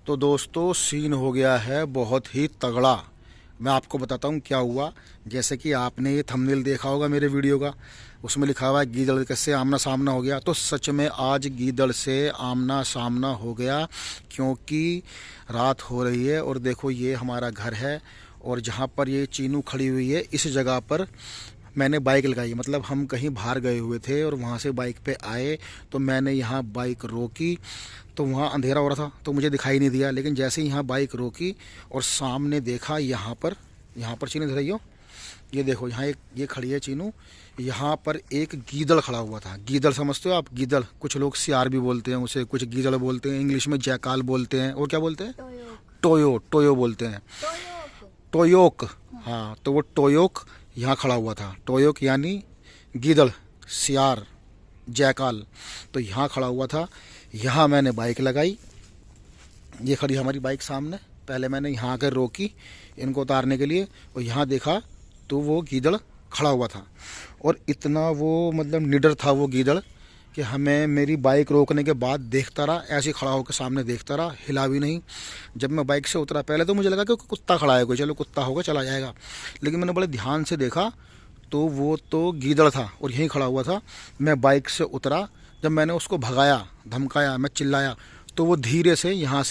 तो दोस्तों सीन हो गया है बहुत ही तगड़ा। मैं आपको बताता हूँ क्या हुआ। जैसे कि आपने ये थंबनेल देखा होगा मेरे वीडियो का, उसमें लिखा हुआ है गीदड़ से आमना सामना हो गया। तो सच में आज गीदड़ से आमना सामना हो गया, क्योंकि रात हो रही है और देखो ये हमारा घर है और जहाँ पर ये चीनू खड़ी हुई है इस जगह पर मैंने बाइक लगाई। मतलब हम कहीं बाहर गए हुए थे और वहाँ से बाइक पे आए तो मैंने यहाँ बाइक रोकी, तो वहाँ अंधेरा हो रहा था तो मुझे दिखाई नहीं दिया। लेकिन जैसे ही यहाँ बाइक रोकी और सामने देखा, यहाँ पर चीनू धराइयो, ये देखो यहाँ एक ये खड़ी है चीनू। यहाँ पर एक गीदड़ खड़ा हुआ था। गीदड़ समझते हो आप? गीदड़, कुछ लोग सियार भी बोलते हैं उसे, कुछ गीदड़ बोलते हैं, इंग्लिश में जैकाल बोलते हैं, और क्या बोलते हैं? टोयो बोलते हैं, टोयोक। हाँ, तो वो टोयोक यहाँ खड़ा हुआ था। टोयोक यानी गीदड़, सियार, जैकाल। तो यहाँ खड़ा हुआ था। यहाँ मैंने बाइक लगाई, ये खड़ी हमारी बाइक सामने। पहले मैंने यहाँ आकर रोकी इनको उतारने के लिए और यहाँ देखा तो वो गीदड़ खड़ा हुआ था। और इतना वो मतलब निडर था वो गीदड़ कि हमें मेरी बाइक रोकने के बाद देखता रहा, ऐसे खड़ा होकर सामने देखता रहा, हिला भी नहीं। जब मैं बाइक से उतरा पहले तो मुझे लगा कि कुत्ता खड़ा है कोई, चलो कुत्ता होगा चला जाएगा। लेकिन मैंने बड़े ध्यान से देखा तो वो तो गीदड़ था और यहीं खड़ा हुआ था। मैं बाइक से उतरा, जब मैंने उसको भगाया, धमकाया, मैं चिल्लाया, तो वो धीरे से यहाँ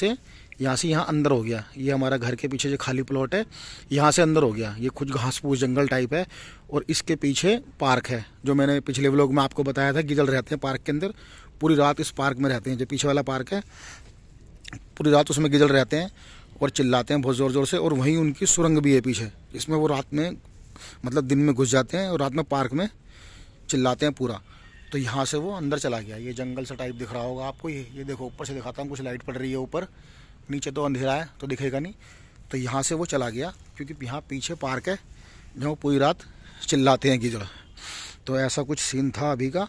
यहाँ अंदर हो गया। ये हमारा घर के पीछे जो खाली प्लॉट है, यहाँ से अंदर हो गया। ये कुछ घास फूस जंगल टाइप है और इसके पीछे पार्क है, जो मैंने पिछले व्लॉग में आपको बताया था। गीदड़ रहते हैं पार्क के अंदर, पूरी रात इस पार्क में रहते हैं। जो पीछे वाला पार्क है, पूरी रात उसमें गीदड़ रहते हैं और चिल्लाते हैं बहुत ज़ोर ज़ोर से। और वहीं उनकी सुरंग भी है पीछे, इसमें वो रात में मतलब दिन में घुस जाते हैं और रात में पार्क में चिल्लाते हैं पूरा। तो यहाँ से वो अंदर चला गया। ये जंगल सा टाइप दिख रहा होगा आपको। ये देखो ऊपर से दिखाता हूँ, कुछ लाइट पड़ रही है ऊपर, नीचे तो अंधेरा है तो दिखेगा नहीं। तो यहाँ से वो चला गया क्योंकि यहाँ पीछे पार्क है जहाँ पूरी रात चिल्लाते हैं गीदड़। तो ऐसा कुछ सीन था अभी का।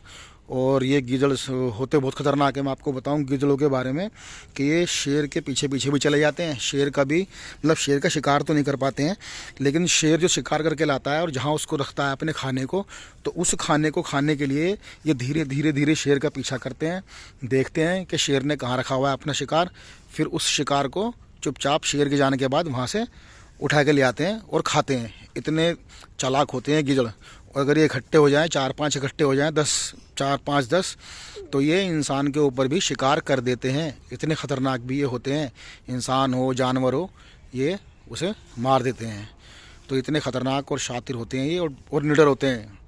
और ये गीदड़ होते बहुत ख़तरनाक है। मैं आपको बताऊं गीदड़ों के बारे में कि ये शेर के पीछे पीछे भी चले जाते हैं। शेर का भी मतलब शेर का शिकार तो नहीं कर पाते हैं, लेकिन शेर जो शिकार करके लाता है और जहाँ उसको रखता है अपने खाने को, तो उस खाने को खाने के लिए ये धीरे धीरे शेर का पीछा करते हैं, देखते हैं कि शेर ने कहाँ रखा हुआ है अपना शिकार। फिर उस शिकार को चुपचाप शेर के जाने के बाद वहाँ से उठा के ले आते हैं और खाते हैं। इतने चालाक होते हैं गीदड़। और अगर ये इकट्ठे हो जाएं, 4-5 इकट्ठे हो जाएं, 4-5-10, तो ये इंसान के ऊपर भी शिकार कर देते हैं। इतने ख़तरनाक भी ये होते हैं, इंसान हो जानवर हो, ये उसे मार देते हैं। तो इतने ख़तरनाक और शातिर होते हैं ये, और निडर होते हैं,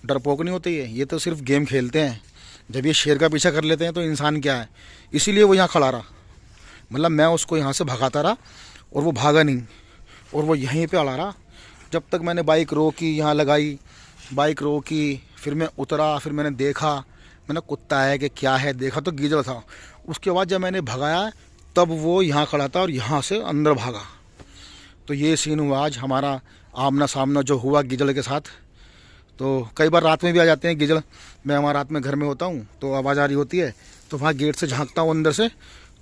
डरपोक नहीं होते ये तो सिर्फ गेम खेलते हैं। जब ये शेर का पीछा कर लेते हैं तो इंसान क्या है, इसीलिए वो यहाँ खड़ा रहा। मतलब मैं उसको यहाँ से भगाता रहा और वो भागा नहीं, और वो यहीं पे अड़ा रहा जब तक मैंने बाइक रोकी, यहाँ लगाई, बाइक रोकी, फिर मैं उतरा, फिर मैंने देखा, मैंने कुत्ता है कि क्या है, देखा तो गीदड़ था। उसके बाद जब मैंने भगाया तब वो यहाँ खड़ा था और यहाँ से अंदर भागा। तो ये सीन हुआ आज हमारा आमना सामना जो हुआ गीदड़ के साथ। तो कई बार रात में भी आ जाते हैं गीदड़। मैं वहाँ रात में घर में होता हूँ तो आवाज़ आ रही होती है तो वहाँ गेट से झाँकता हूँ अंदर से,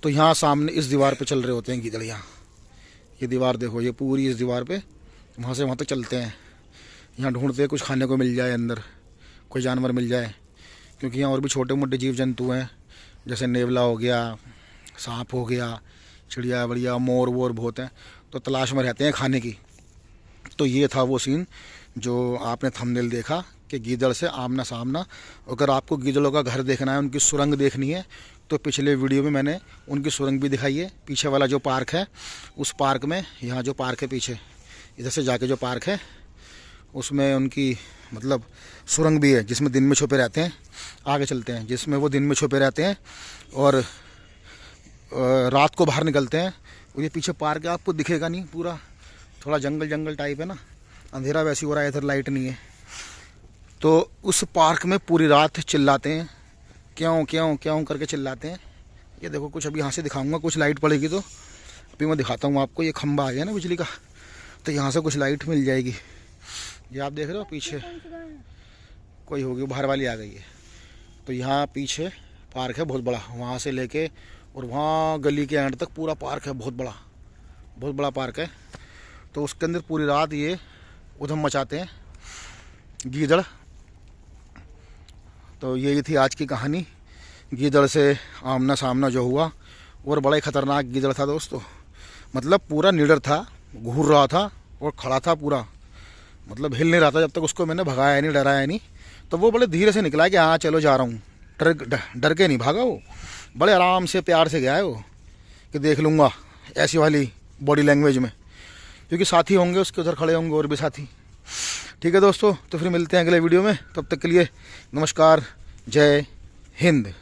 तो यहाँ सामने इस दीवार पे चल रहे होते हैं गीदड़। यहाँ ये दीवार देखो, ये पूरी इस दीवार पे वहाँ से वहाँ तक चलते हैं। यहाँ ढूंढते हैं कुछ खाने को मिल जाए, अंदर कोई जानवर मिल जाए, क्योंकि यहाँ और भी छोटे मोटे जीव जंतु हैं, जैसे नेवला हो गया, सांप हो गया, चिड़िया बढ़िया, मोर वोर बहुत हैं, तो तलाश में रहते हैं खाने की। तो ये था वो सीन जो आपने थंबनेल देखा कि गीदड़ से आमना सामना। अगर आपको गीदड़ों का घर देखना है, उनकी सुरंग देखनी है, तो पिछले वीडियो में मैंने उनकी सुरंग भी दिखाई है। पीछे वाला जो पार्क है, उस पार्क में, यहाँ जो पार्क है पीछे, इधर से जाके जो पार्क है उसमें उनकी मतलब सुरंग भी है, जिसमें दिन में छुपे रहते हैं। आगे चलते हैं, जिसमें वो दिन में छुपे रहते हैं और रात को बाहर निकलते हैं। और ये पीछे पार्क है, आपको दिखेगा नहीं, पूरा थोड़ा जंगल टाइप है ना, अंधेरा वैसे हो रहा है, इधर लाइट नहीं है। तो उस पार्क में पूरी रात चिल्लाते हैं, क्यों क्यों क्यों करके चिल्लाते हैं। ये देखो कुछ अभी यहाँ से दिखाऊंगा, कुछ लाइट पड़ेगी तो अभी मैं दिखाता हूँ आपको। ये खंबा आ गया ना बिजली का, तो यहाँ से कुछ लाइट मिल जाएगी। ये आप देख रहे हो पीछे कोई होगी, बाहर वाली आ गई है। तो यहाँ पीछे पार्क है बहुत बड़ा, वहाँ से लेके और वहाँ गली के एंड तक पूरा पार्क है, बहुत बड़ा पार्क है। तो उसके अंदर पूरी रात ये उधम मचाते हैं गीदड़। तो यही थी आज की कहानी, गीदड़ से आमना सामना जो हुआ। और बड़ा ही खतरनाक गीदड़ था दोस्तों। मतलब पूरा निडर था, घूर रहा था और खड़ा था पूरा, मतलब हिल नहीं रहा था जब तक उसको मैंने भगाया नहीं, डराया नहीं। तो वो बड़े धीरे से निकला कि हाँ चलो जा रहा हूँ, डर के नहीं भागा वो, बड़े आराम से प्यार से गया है वो कि देख लूँगा, ऐसी वाली बॉडी लैंग्वेज में, क्योंकि साथी होंगे उसके उधर खड़े होंगे और भी साथी। ठीक है दोस्तों, तो फिर मिलते हैं अगले वीडियो में, तब तक के लिए नमस्कार, जय हिंद।